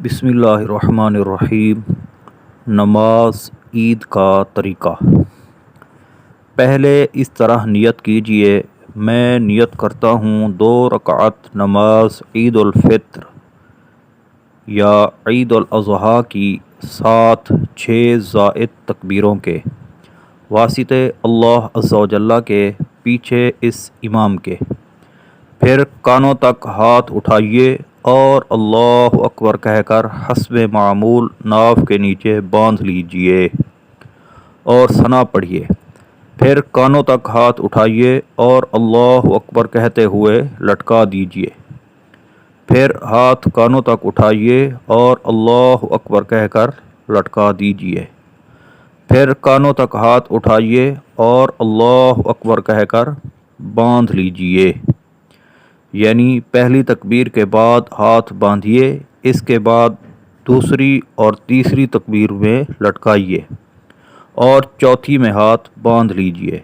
بسم اللہ الرحمن الرحیم۔ نماز عید کا طریقہ۔ پہلے اس طرح نیت کیجئے: میں نیت کرتا ہوں 2 رکعت نماز عید الفطر یا عید الاضحیٰ کی 7 6 زائد تکبیروں کے، واسطے اللہ عز و جل کے، پیچھے اس امام کے۔ پھر کانوں تک ہاتھ اٹھائیے اور اللہ اکبر کہہ کر حسب معمول ناف کے نیچے باندھ لیجئے اور ثنا پڑھیے۔ پھر کانوں تک ہاتھ اٹھائیے اور اللہ اکبر کہتے ہوئے لٹکا دیجئے۔ پھر ہاتھ کانوں تک اٹھائیے اور اللہ اکبر کہہ کر لٹکا دیجئے۔ پھر کانوں تک ہاتھ اٹھائیے اور اللہ اکبر کہہ کر باندھ لیجئے، یعنی پہلی تکبیر کے بعد ہاتھ باندھیے، اس کے بعد دوسری اور تیسری تکبیر میں لٹکائیے اور چوتھی میں ہاتھ باندھ لیجئے۔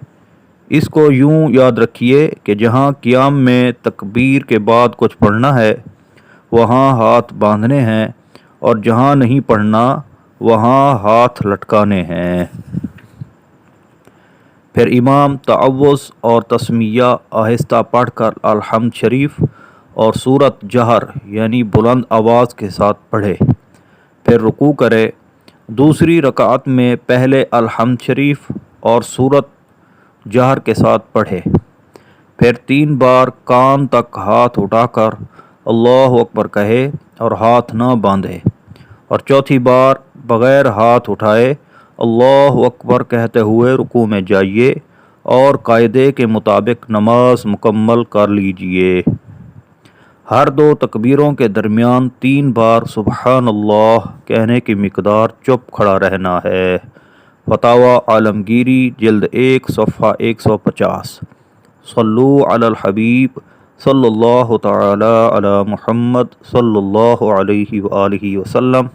اس کو یوں یاد رکھیے کہ جہاں قیام میں تکبیر کے بعد کچھ پڑھنا ہے وہاں ہاتھ باندھنے ہیں، اور جہاں نہیں پڑھنا وہاں ہاتھ لٹکانے ہیں۔ پھر امام تعوذ اور تسمیہ آہستہ پڑھ کر الحمد شریف اور سورت جہر یعنی بلند آواز کے ساتھ پڑھے، پھر رکوع کرے۔ دوسری رکعت میں پہلے الحمد شریف اور سورت جہر کے ساتھ پڑھے، پھر 3 بار کان تک ہاتھ اٹھا کر اللہ اکبر کہے اور ہاتھ نہ باندھے، اور چوتھی بار بغیر ہاتھ اٹھائے اللہ اکبر کہتے ہوئے رکوع میں جائیے اور قاعدے کے مطابق نماز مکمل کر لیجئے۔ ہر 2 تکبیروں کے درمیان 3 بار سبحان اللہ کہنے کی مقدار چپ کھڑا رہنا ہے۔ فتاوی عالمگیری جلد 1 صفحہ 150۔ صلو علی الحبیب صلی اللہ تعالی علی محمد صلی اللہ علیہ وآلہ وسلم۔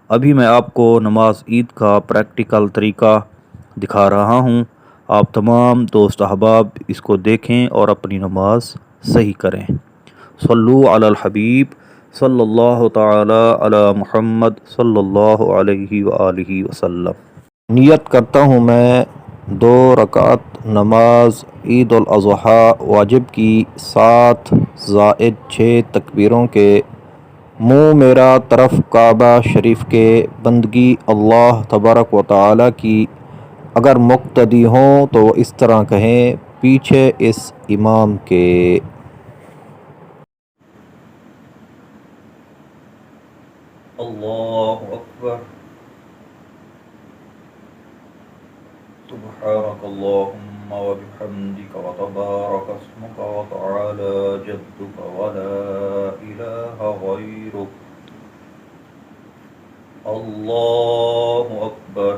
ابھی میں آپ کو نماز عید کا پریکٹیکل طریقہ دکھا رہا ہوں، آپ تمام دوست احباب اس کو دیکھیں اور اپنی نماز صحیح کریں۔ صلو علی الحبیب صلی اللہ تعالی علی محمد صلی اللہ علیہ وآلہ وسلم۔ نیت کرتا ہوں میں 2 رکعت نماز عید الاضحیٰ واجب کی 7 زائد 6 تکبیروں کے، منہ میرا طرف کعبہ شریف کے، بندگی اللہ تبارک و تعالی کی۔ اگر مقتدی ہوں تو اس طرح کہیں، پیچھے اس امام کے۔ اللہ اکبر، سبحانک اللہم وبحمدک وتبارک اسمک وتعالی جدک ولا الہ غیرک۔ اللہ اکبر،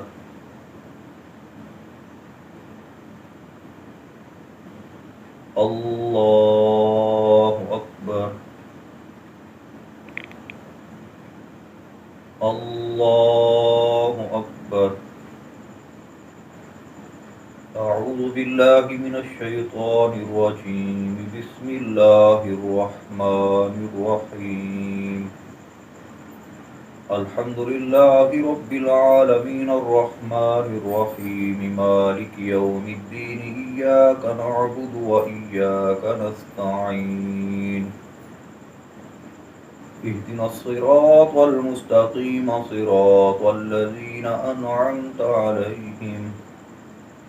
اللہ اکبر، اللہ اکبر۔ اعوذ باللہ من الشیطان الرجیم، بسم اللہ الرحمن الرحیم۔ الحمد للہ رب العالمین الرحمن الرحیم مالک یوم الدین، ایاک نعبد و ایاک نستعین، اهدنا الصراط المستقیم صراط الذین انعمت علیہم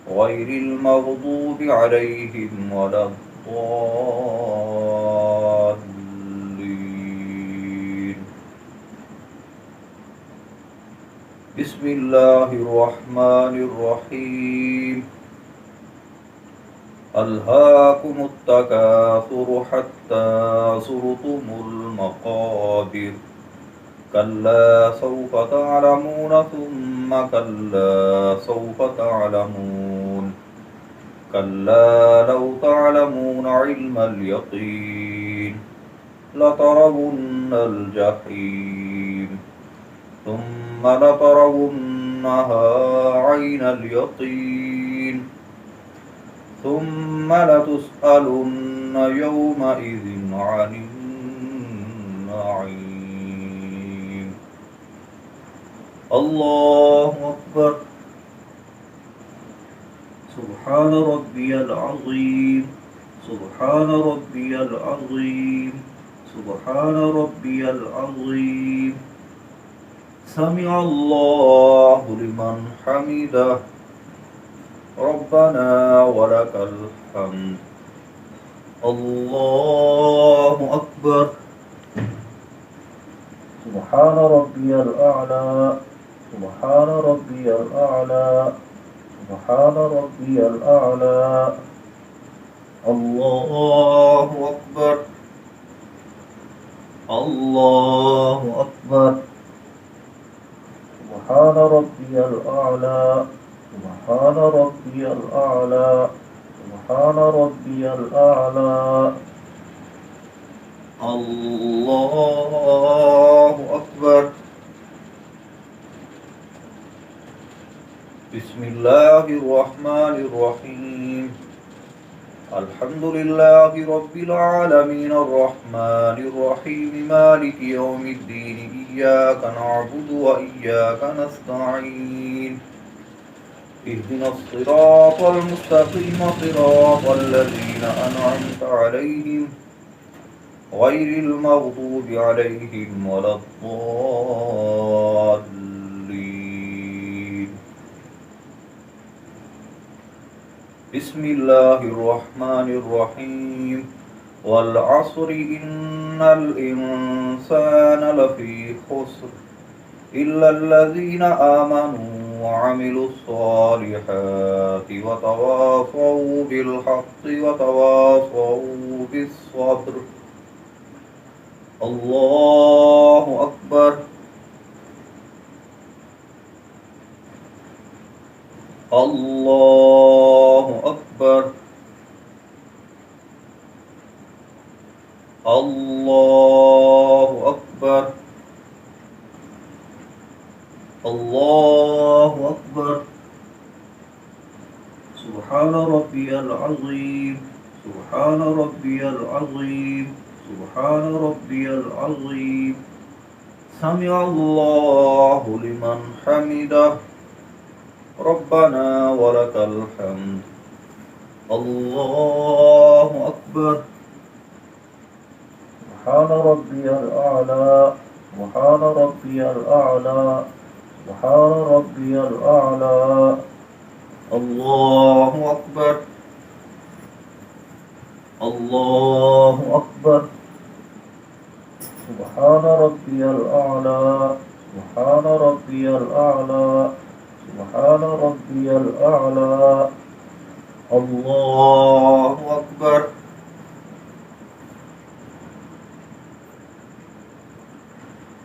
غیر المغضوب علیہم ولا الضالین۔ بسم اللہ الرحمن الرحیم۔ الہاکم التکاثر حتی زرتم المقابر، کلا سوف تعلمون ثم کلا سوف تعلمون، کلا لو تعلمون علم الیقین لترون الجحیم، ثم لترونها عین الیقین، ثم لتسألن يومئذ عن النعيم۔ الله أكبر. سبحان ربي العظيم. سبحان ربي العظيم. سبحان ربي العظيم. سمع الله لمن حمده. ربنا ولك الحمد. الله أكبر. سبحان ربي الأعلى. سبحان ربي الأعلى. سبحان ربي الأعلى. الله أكبر. الله أكبر. سبحان ربي الأعلى. سبحان ربي الأعلى. سبحان ربي الأعلى. الله أكبر. بسم الله الرحمن الرحيم. الحمد لله رب العالمين الرحمن الرحيم مالك يوم الدين إياك نعبد وإياك نستعين اهدنا الصراط المستقيم صراط الذين أنعمت عليهم غير المغضوب عليهم ولا الضالين. بسم الله الرحمن الرحيم. والعصر إن الإنسان لفي خسر إلا الذين آمنوا وعملوا الصالحات وتواصوا بالحق وتواصوا بالصبر. الله أكبر. الله أكبر. الله أكبر. الله أكبر. سبحان ربي العظيم. سبحان ربي العظيم. سبحان ربي العظيم. سمع الله لمن حمده. ربنا ولك الحمد. الله أكبر. سبحان ربي الأعلى. سبحان ربي الأعلى. سبحان ربي الأعلى. الله أكبر. الله أكبر. سبحان ربي الأعلى. سبحان ربي الأعلى. سبحان ربي الأعلى. الله أكبر.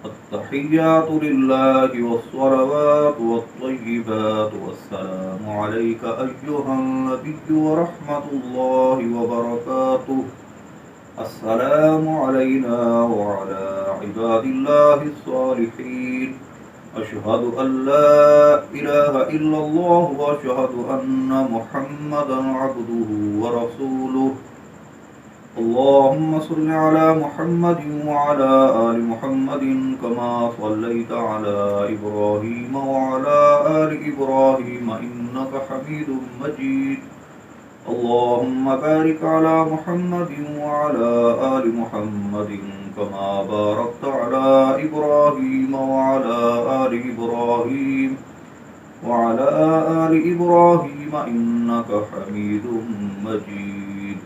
التحيات لله والصلوات والطيبات والسلام عليك أيها النبي ورحمة الله وبركاته. السلام علينا وعلى عباد الله الصالحين. أشهد أن لا إله إلا الله وأشهد أن محمدا عبده ورسوله. اللهم صل على محمد وعلى آل محمد كما صليت على إبراهيم وعلى آل إبراهيم إنك حميد مجيد. اللهم بارك على محمد وعلى آل محمد كما باركت على إبراهيم وعلى آل إبراهيم وعلى آل إبراهيم إنك حميد مجيد.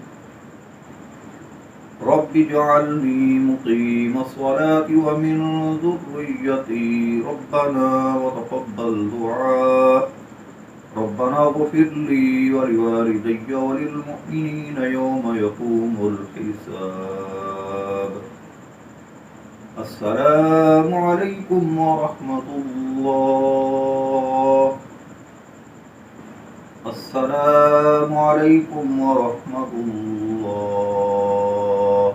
رب اجعلني مقيم الصلاة ومن ذريتي ربنا وتقبل دعاء. ربنا اغفر لي ولوالدي وللمؤمنين يوم يقوم الحساب. السلام عليكم ورحمة الله. السلام عليكم ورحمة الله.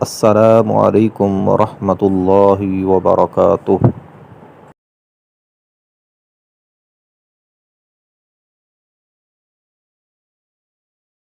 السلام علیکم ورحمۃ اللہ وبرکاتہ۔